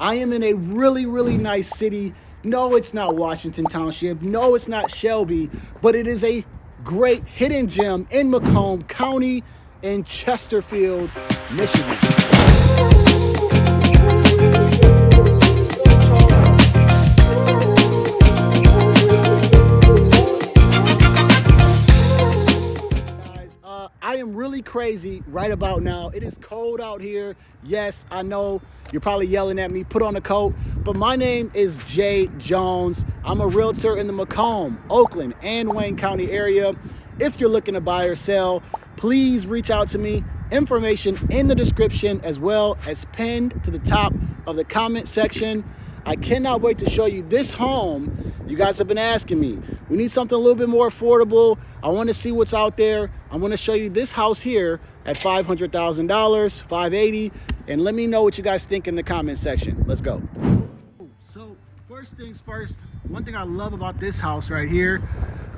I am in a really, really nice city. No, it's not Washington Township. No, it's not Shelby, but it is a great hidden gem in Macomb County in Chesterfield, Michigan. I am really crazy right about now. It is cold out here. Yes, I know you're probably yelling at me, put on a coat, but my name is Jay Jones. I'm a realtor in the Macomb, Oakland, and Wayne County area. If you're looking to buy or sell, please reach out to me. Information in the description as well as pinned to the top of the comment section. I cannot wait to show you this home. You guys have been asking me. We need something a little bit more affordable. I want to see what's out there. I'm going to show you this house here at $500,000, $580,000, and let me know what you guys think in the comment section. Let's go. So first things first, one thing I love about this house right here,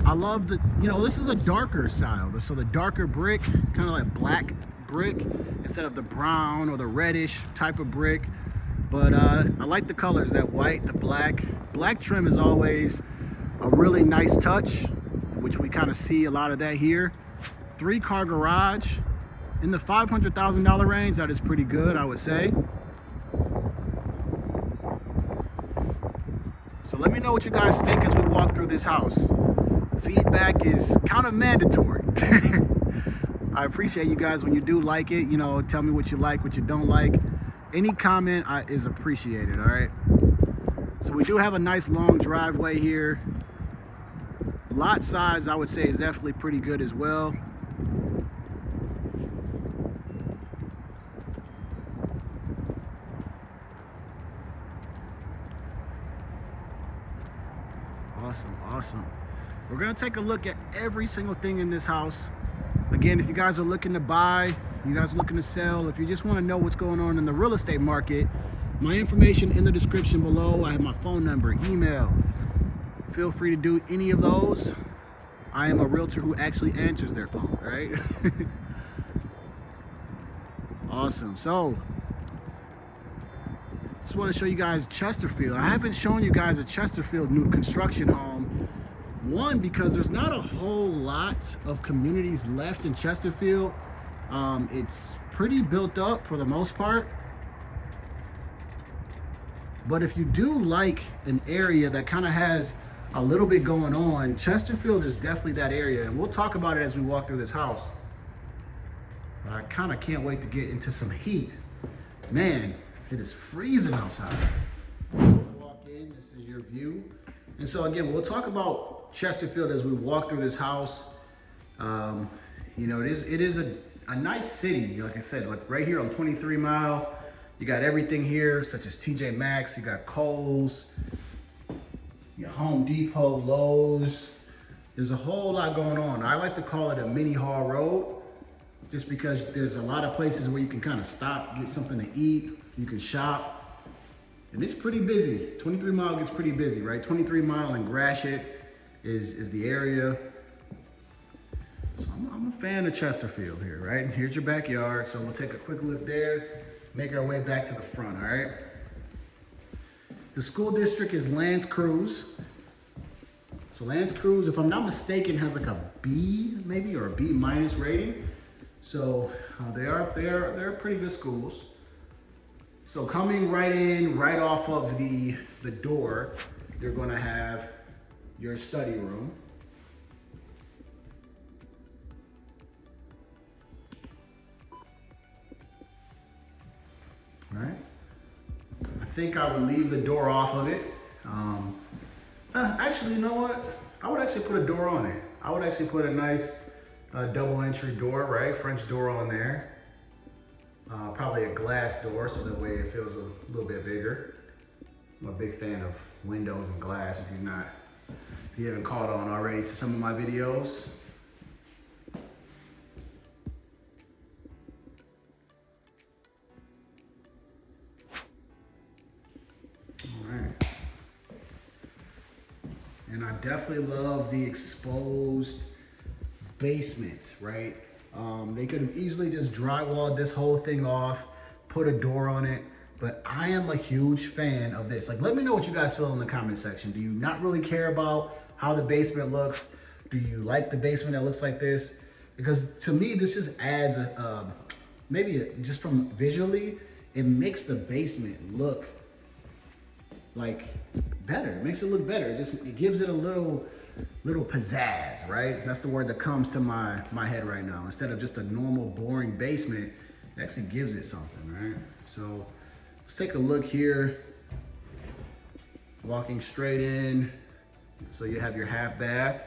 I love the, this is a darker style. So the darker brick, kind of like black brick instead of the brown or the reddish type of brick. But I like the colors, that white, the black. Black trim is always a really nice touch, which we kind of see a lot of that here. 3-car garage in the $500,000 range. That is pretty good, I would say. So let me know what you guys think as we walk through this house. Feedback is kind of mandatory. I appreciate you guys when you do like it. Tell me what you like, what you don't like. Any comment is appreciated, all right? So we do have a nice long driveway here. Lot size, I would say, is definitely pretty good as well. Awesome. We're gonna take a look at every single thing in this house. Again, if you guys are looking to buy, you guys are looking to sell, if you just want to know what's going on in the real estate market, my information in the description below. I have my phone number, email. Feel free to do any of those. I am a realtor who actually answers their phone, right? Awesome. So just want to show you guys Chesterfield. I haven't shown you guys a Chesterfield new construction home. One, because there's not a whole lot of communities left in Chesterfield. It's pretty built up for the most part. But if you do like an area that kind of has a little bit going on, Chesterfield is definitely that area. And we'll talk about it as we walk through this house. But I kind of can't wait to get into some heat. Man, it is freezing outside. Walk in, this is your view. And so again, we'll talk about Chesterfield as we walk through this house. It is a nice city. Like I said, like right here on 23 Mile, you got everything here, such as TJ Maxx, you got Kohl's, your Home Depot, Lowe's. There's a whole lot going on. I like to call it a mini haul road, just because there's a lot of places where you can kind of stop, get something to eat, you can shop, and it's pretty busy. 23 Mile gets pretty busy, right? 23 Mile and Gratiot is the area. So I'm a fan of Chesterfield here, right? Here's your backyard. So we'll take a quick look there, make our way back to the front, all right? The school district is L'Anse Creuse. So L'Anse Creuse, if I'm not mistaken, has like a B maybe, or a B- rating. So they're pretty good schools. So coming right in, right off of the door, you're gonna have your study room. All right. I think I would leave the door off of it. Actually, you know what? I would actually put a door on it. I would actually put a nice double entry door, right? French door on there. Probably a glass door, so that way it feels a little bit bigger. I'm a big fan of windows and glass. If you haven't caught on already to some of my videos. And I definitely love the exposed basement, right? They could have easily just drywalled this whole thing off, put a door on it, but I am a huge fan of this. Like, let me know what you guys feel in the comment section. Do you not really care about how the basement looks? Do you like the basement that looks like this? Because to me, this just adds just from visually, it makes the basement look like better. It makes it look better. It gives it a little pizzazz, right? That's the word that comes to my head right now. Instead of just a normal boring basement, it actually gives it something, right? So let's take a look here. Walking straight in. So you have your half bath.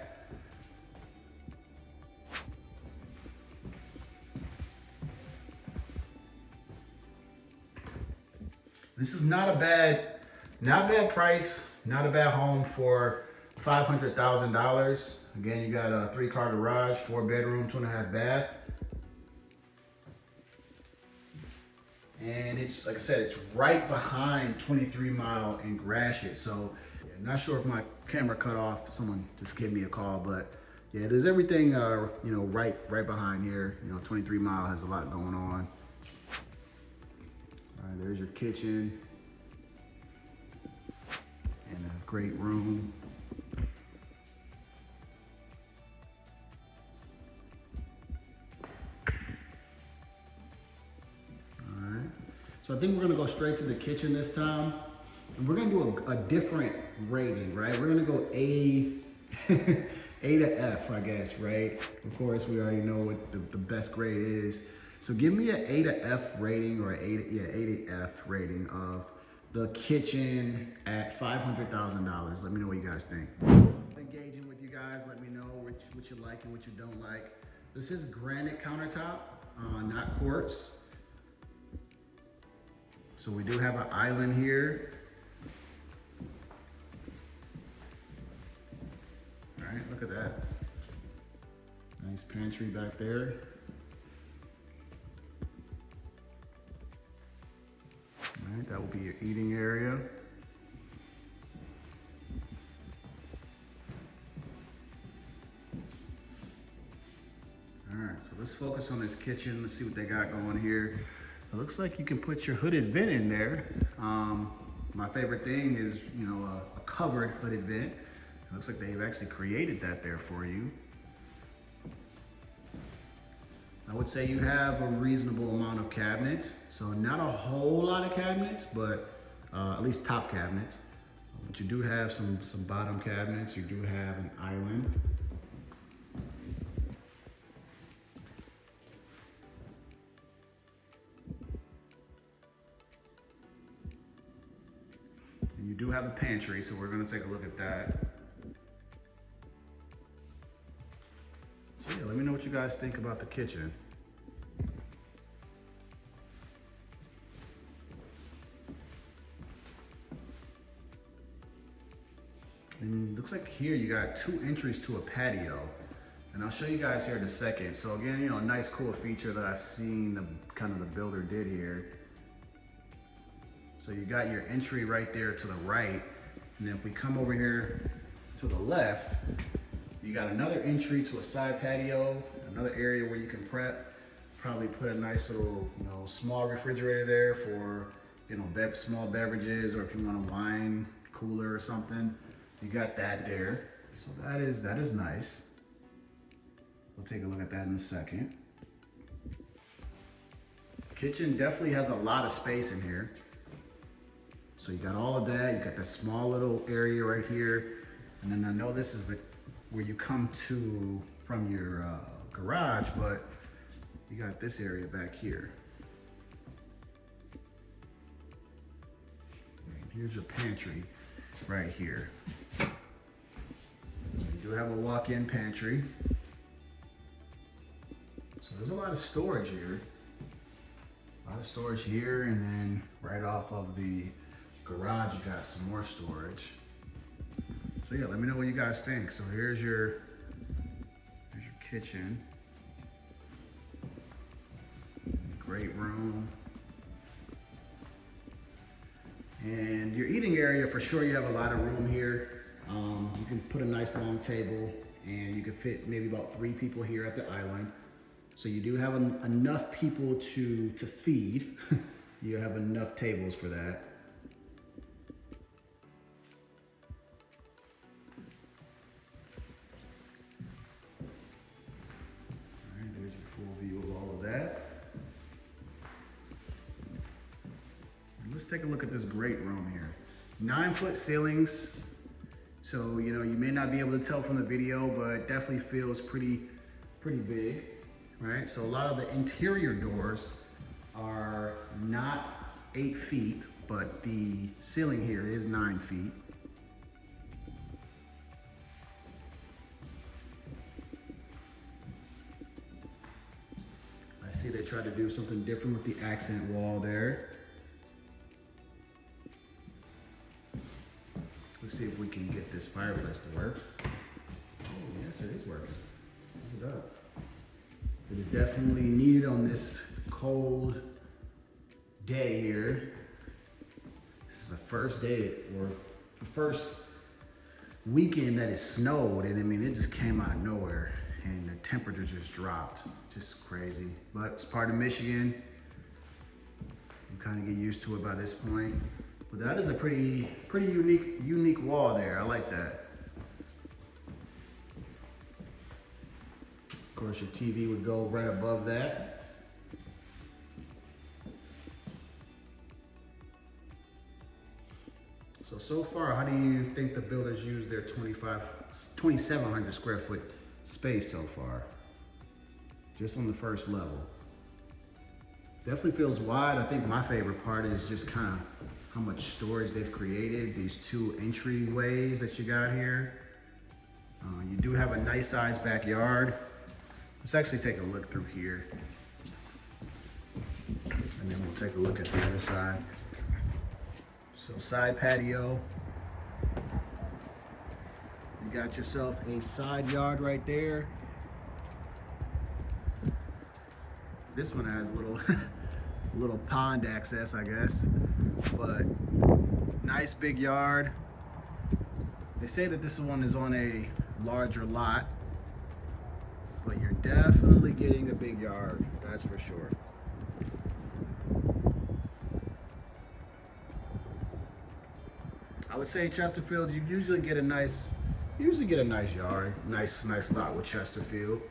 This is not a bad price, not a bad home for $500,000. Again, you got a 3-car garage, 4-bedroom, 2.5 bath. And it's, like I said, it's right behind 23 Mile and Gratiot. So, yeah, not sure if my camera cut off. Someone just gave me a call, but yeah, there's everything, right behind here. 23 Mile has a lot going on. All right, there's your kitchen and a great room. So I think we're gonna go straight to the kitchen this time. And we're gonna do a different rating, right? We're gonna go A to F, I guess, right? Of course, we already know what the best grade is. So give me an A to F rating, or A to F rating of the kitchen at $500,000. Let me know what you guys think. Engaging with you guys, let me know what you like and what you don't like. This is granite countertop, not quartz. So we do have an island here. All right, look at that. Nice pantry back there. All right, that will be your eating area. All right, so let's focus on this kitchen. Let's see what they got going here. It looks like you can put your hooded vent in there. My favorite thing is, a covered hooded vent. It looks like they've actually created that there for you. I would say you have a reasonable amount of cabinets. So not a whole lot of cabinets, but at least top cabinets. But you do have some bottom cabinets. You do have an island. And you do have a pantry, so we're gonna take a look at that. So yeah, let me know what you guys think about the kitchen. And it looks like here you got 2 entries to a patio. And I'll show you guys here in a second. So again, a nice cool feature that I seen the builder did here. So you got your entry right there to the right. And then if we come over here to the left, you got another entry to a side patio, another area where you can prep. Probably put a nice little, small refrigerator there for, small beverages, or if you want a wine cooler or something, you got that there. So that is nice. We'll take a look at that in a second. Kitchen definitely has a lot of space in here. So you got all of that. You got that small little area right here. And then I know this is where you come to from your garage, but you got this area back here. And here's your pantry right here. You do have a walk-in pantry. So there's a lot of storage here. A lot of storage here, and then right off of the garage, you got some more storage. So yeah, let me know what you guys think. So here's your kitchen. Great room. And your eating area, for sure, you have a lot of room here. You can put a nice long table, and you can fit maybe about 3 people here at the island. So you do have enough people to feed. You have enough tables for that. All right, there's your full view of all of that. And let's take a look at this great room here. 9-foot ceilings. So, you know, you may not be able to tell from the video, but it definitely feels pretty big, right? So a lot of the interior doors are not 8 feet, but the ceiling here is 9 feet. I see they tried to do something different with the accent wall there. Let's see if we can get this fireplace to work. Oh, yes, it is working. Look it up. It is definitely needed on this cold day here. This is the first day, or the first weekend that it snowed, and I mean, it just came out of nowhere, and the temperature just dropped. Just crazy, but it's part of Michigan. You kind of get used to it by this point. But that is a pretty unique wall there. I like that. Of course, your TV would go right above that. So far, how do you think the builders use their 2,700 square foot space so far? Just on the first level. Definitely feels wide. I think my favorite part is just kind of how much storage they've created. These 2 entryways that you got here. You do have a nice sized backyard. Let's actually take a look through here. And then we'll take a look at the other side. So side patio. You got yourself a side yard right there. This one has a little pond access, I guess, but nice big yard. They say that this one is on a larger lot, but you're definitely getting a big yard, that's for sure. I would say Chesterfield, you usually get a nice yard, nice lot with Chesterfield.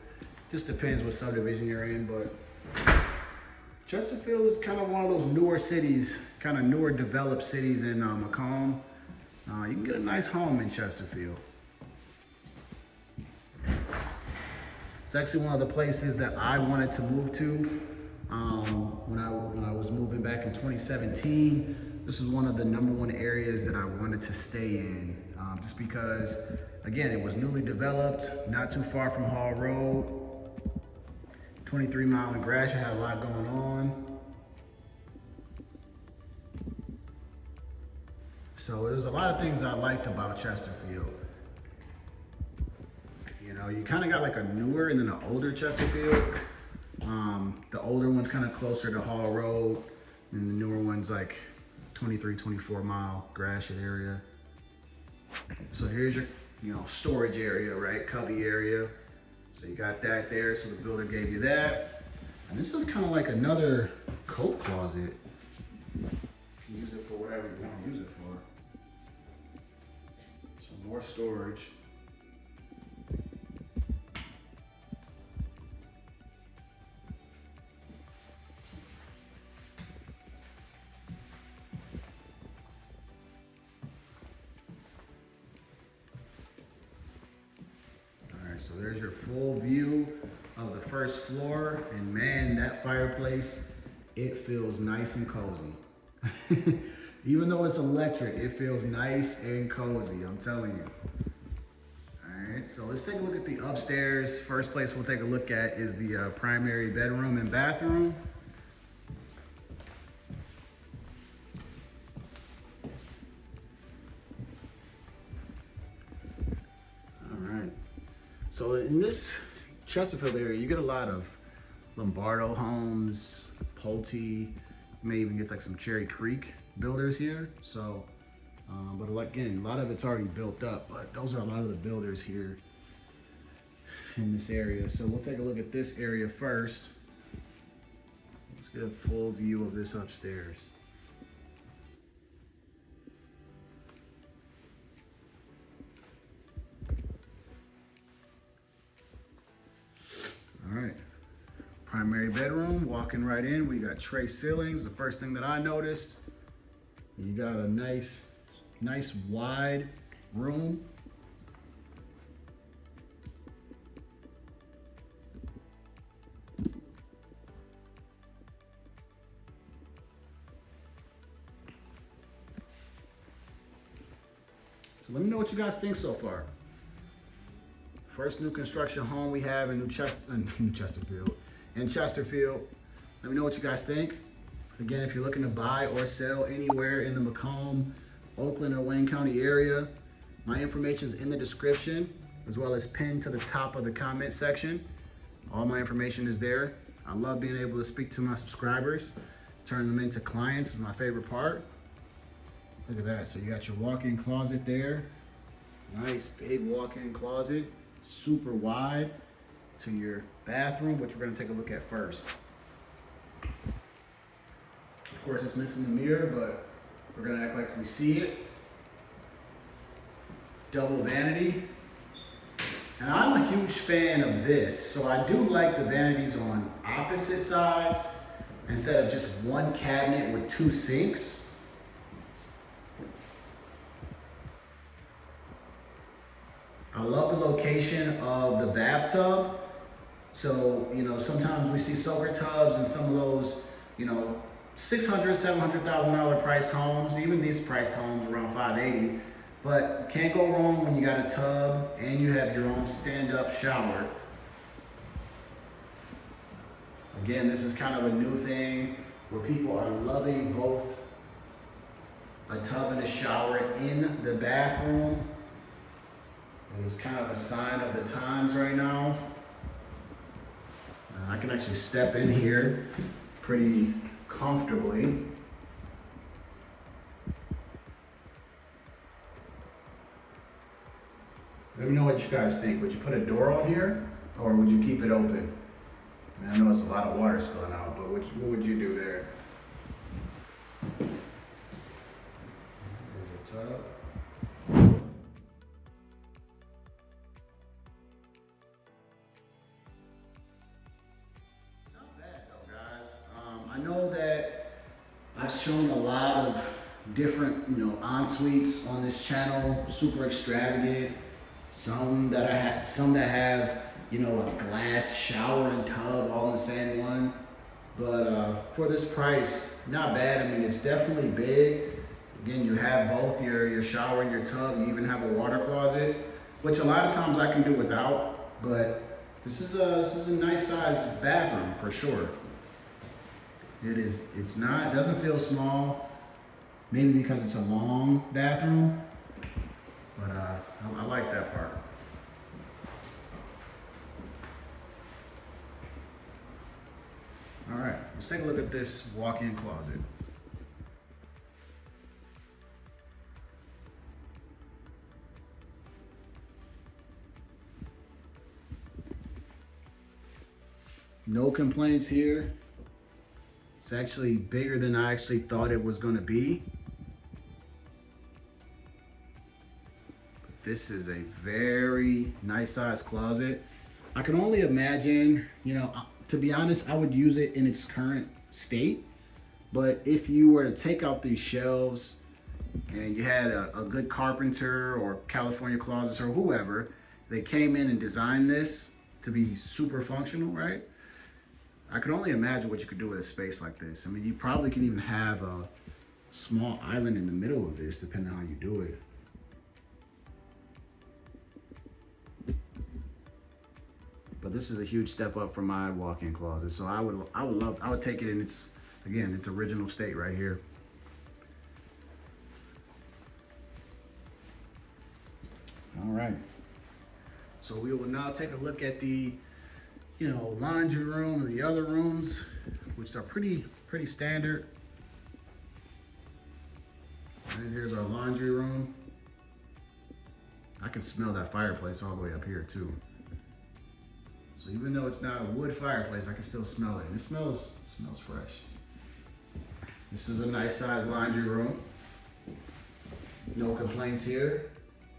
Just depends what subdivision you're in, but Chesterfield is kind of one of those newer cities, kind of newer developed cities in Macomb. You can get a nice home in Chesterfield. It's actually one of the places that I wanted to move to when I was moving back in 2017. This is one of the #1 areas that I wanted to stay in, just because, again, it was newly developed, not too far from Hall Road. 23 Mile and Gratiot had a lot going on. So there was a lot of things I liked about Chesterfield. You know, you kind of got like a newer and then an older Chesterfield. The older one's kind of closer to Hall Road, and the newer one's like 23, 24 Mile Gratiot area. So here's your, storage area, right? Cubby area. So you got that there, so the builder gave you that. And this is kind of like another coat closet. You can use it for whatever you want to use it for. So more storage. So there's your full view of the first floor, and man, that fireplace, it feels nice and cozy. Even though it's electric, it feels nice and cozy, I'm telling you. All right, so let's take a look at the upstairs. First place we'll take a look at is the primary bedroom and bathroom. So in this Chesterfield area, you get a lot of Lombardo homes, Pulte, may even get like some Cherry Creek builders here. So, but again, a lot of it's already built up, but those are a lot of the builders here in this area. So we'll take a look at this area first. Let's get a full view of this upstairs. All right, primary bedroom, walking right in. We got tray ceilings. The first thing that I noticed, you got a nice wide room. So let me know what you guys think so far. First new construction home we have in Chesterfield. Let me know what you guys think. Again, if you're looking to buy or sell anywhere in the Macomb, Oakland, or Wayne County area, my information is in the description, as well as pinned to the top of the comment section. All my information is there. I love being able to speak to my subscribers. Turn them into clients is my favorite part. Look at that. So you got your walk-in closet there. Nice big walk-in closet. Super wide to your bathroom, which we're going to take a look at first. Of course, it's missing the mirror, but we're going to act like we see it. Double vanity. And I'm a huge fan of this, so I do like the vanities on opposite sides instead of just one cabinet with two sinks. I love the location of the bathtub. So, you know, sometimes we see soaker tubs and some of those, you know, $600,000, $700,000 priced homes, even these priced homes around $580. But can't go wrong when you got a tub and you have your own stand-up shower. Again, this is kind of a new thing where people are loving both a tub and a shower in the bathroom. It is kind of a sign of the times right now. I can actually step in here pretty comfortably. Let me know what you guys think. Would you put a door on here or would you keep it open? I know it's a lot of water spilling out, but what would you do there? There's your tub. I know that I've shown a lot of different, you know, en-suites on this channel, super extravagant. Some that have, you know, a glass shower and tub all in the same one. But for this price, not bad. I mean, it's definitely big. Again, you have both your shower and your tub. You even have a water closet, which a lot of times I can do without. But this is a nice size bathroom for sure. It doesn't feel small, maybe because it's a long bathroom, but I like that part. All right, let's take a look at this walk-in closet. No complaints here. It's actually bigger than I actually thought it was going to be. But this is a very nice size closet. I can only imagine, you know, to be honest, I would use it in its current state. But if you were to take out these shelves and you had a good carpenter or California Closets or whoever, they came in and designed this to be super functional, right? I can only imagine what you could do with a space like this. I mean, you probably can even have a small island in the middle of this, depending on how you do it. But this is a huge step up from my walk-in closet. So I would take it in its original state right here. All right. So we will now take a look at the, you know, laundry room and the other rooms, which are pretty standard. And here's our laundry room. I can smell that fireplace all the way up here too. So even though it's not a wood fireplace, I can still smell it. And it smells Smells fresh. This is a nice size laundry room. No complaints here.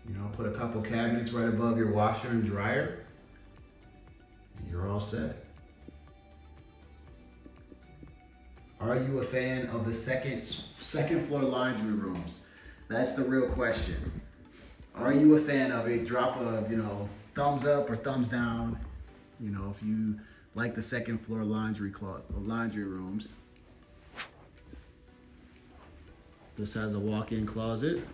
You know, put a couple cabinets right above your washer and dryer. And you're all set. Are you a fan of the second floor laundry rooms? That's the real question. Are you a fan of it? Drop a, thumbs up or thumbs down. If you like the second floor laundry rooms. This has a walk-in closet.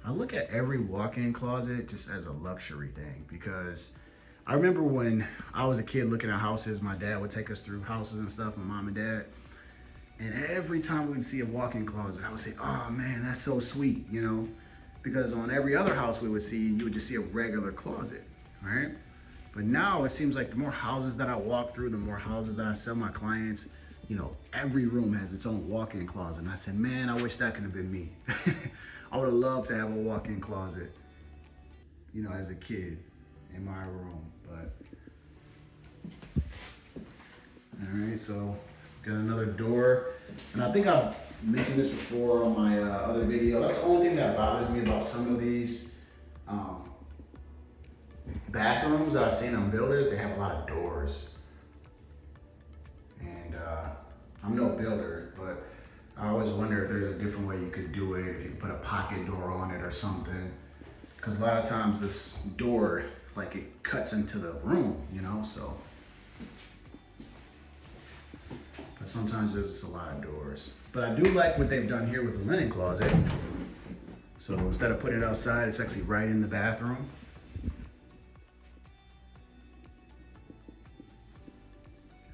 I look at every walk-in closet just as a luxury thing, because I remember when I was a kid looking at houses, my dad would take us through houses and stuff, my mom and dad. And every time we'd see a walk-in closet, I would say, oh man, that's so sweet, because on every other house we would see, you would just see a regular closet, right? But now it seems like the more houses that I walk through, the more houses that I sell my clients, every room has its own walk-in closet. And I said, man, I wish that could have been me. I would have loved to have a walk-in closet, as a kid in my room, but. All right, so got another door. And I think I've mentioned this before on my other video. That's the only thing that bothers me about some of these bathrooms that I've seen on builders. They have a lot of doors. And I'm no builder, but I always wonder if there's a different way you could do it, if you put a pocket door on it or something. Because a lot of times this door, like, it cuts into the room, so. But sometimes there's a lot of doors. But I do like what they've done here with the linen closet. So instead of putting it outside, it's actually right in the bathroom.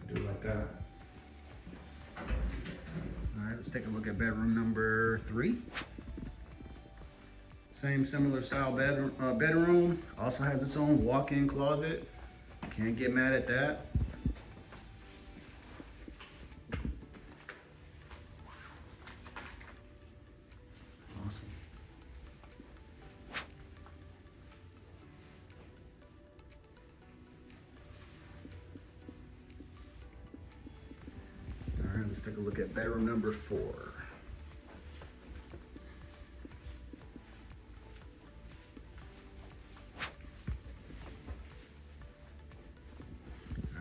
I do like that. All right, let's take a look at bedroom number 3. Same similar style bedroom. Also has its own walk-in closet. Can't get mad at that. Awesome. All right, let's take a look at bedroom number 4.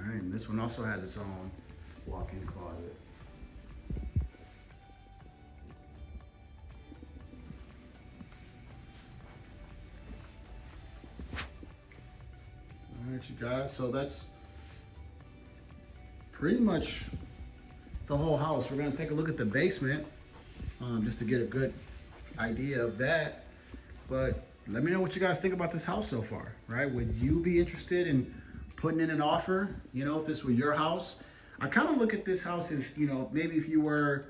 And this one also has its own walk-in closet. All right, you guys, so that's pretty much the whole house. We're gonna take a look at the basement just to get a good idea of that. But let me know what you guys think about this house so far, right? Would you be interested in putting in an offer, if this were your house? I kind of look at this house as, maybe if you were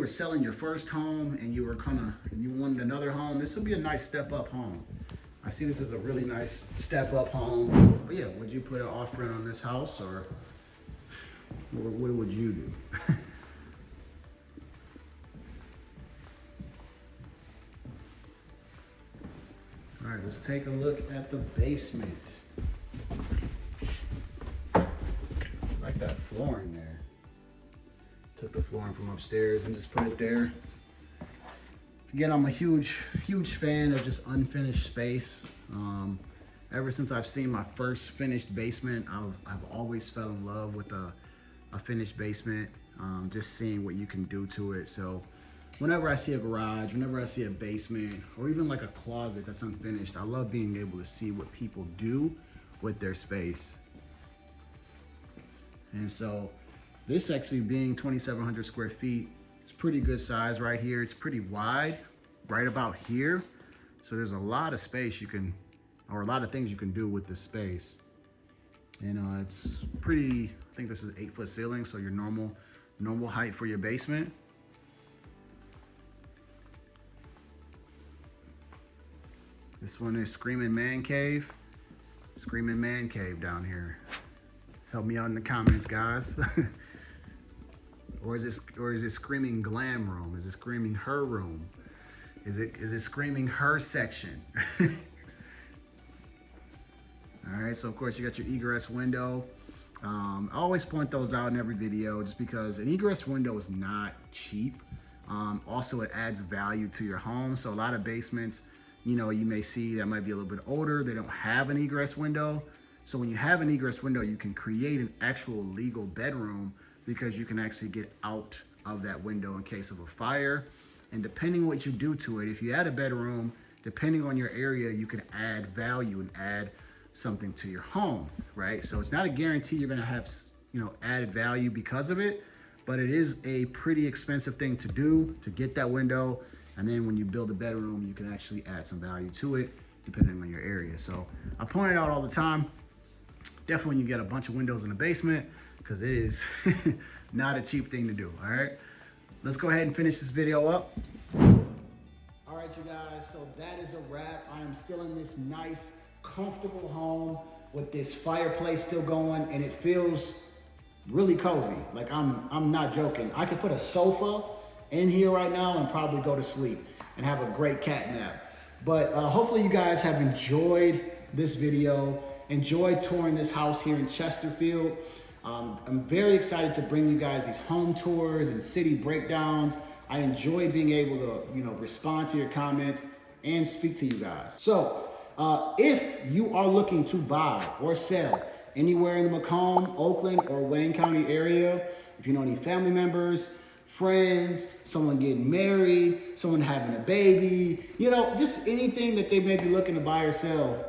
selling your first home and you wanted another home, this would be a nice step up home. I see this as a really nice step up home. But yeah, would you put an offer in on this house, or what would you do? All right, let's take a look at the basement. Like that flooring there. Took the flooring from upstairs and just put it there. Again, I'm a huge fan of just unfinished space. Ever since I've seen my first finished basement, I've always fell in love with a finished basement. Just seeing what you can do to it. So whenever I see a garage, whenever I see a basement, or even like a closet that's unfinished, I love being able to see what people do with their space. And so this actually being 2,700 square feet, it's pretty good size right here. It's pretty wide, right about here. So there's a lot of space or a lot of things you can do with this space. And it's pretty, I think this is 8-foot ceiling, so your normal height for your basement. This one is Screaming Man Cave. Screaming Man Cave down here. Help me out in the comments, guys. Or is it Screaming Glam Room? Is it Screaming Her Room? Is it screaming her section? All right, so of course you got your egress window. I always point those out in every video just because an egress window is not cheap. Also, it adds value to your home. So a lot of basements, you know, you may see that might be a little bit older. They don't have an egress window. So when you have an egress window, you can create an actual legal bedroom because you can actually get out of that window in case of a fire. And depending what you do to it, if you add a bedroom, depending on your area, you can add value and add something to your home, right? So it's not a guarantee you're gonna have, you know, added value because of it, but it is a pretty expensive thing to do to get that window. And then when you build a bedroom, you can actually add some value to it depending on your area. So I point it out all the time. Definitely when you get a bunch of windows in the basement, because it is not a cheap thing to do, all right? Let's go ahead and finish this video up. All right, you guys, so that is a wrap. I am still in this nice, comfortable home with this fireplace still going, and it feels really cozy. Like I'm not joking. I could put a sofa in here right now and probably go to sleep and have a great cat nap. But hopefully you guys have enjoyed this video, enjoyed touring this house here in Chesterfield. I'm very excited to bring you guys these home tours and city breakdowns. I enjoy being able to, you know, respond to your comments and speak to you guys. So if you are looking to buy or sell anywhere in the Macomb, Oakland, or Wayne County area, if you know any family members, friends, someone getting married, someone having a baby, you know, just anything that they may be looking to buy or sell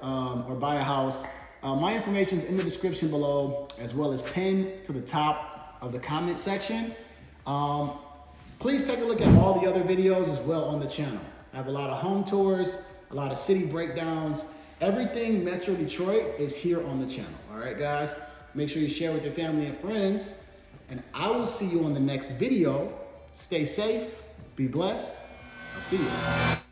or buy a house, my information is in the description below, as well as pinned to the top of the comment section. Please take a look at all the other videos as well on the channel. I have a lot of home tours, a lot of city breakdowns. Everything Metro Detroit is here on the channel. All right, guys, make sure you share with your family and friends, and I will see you on the next video. Stay safe, be blessed. I'll see you.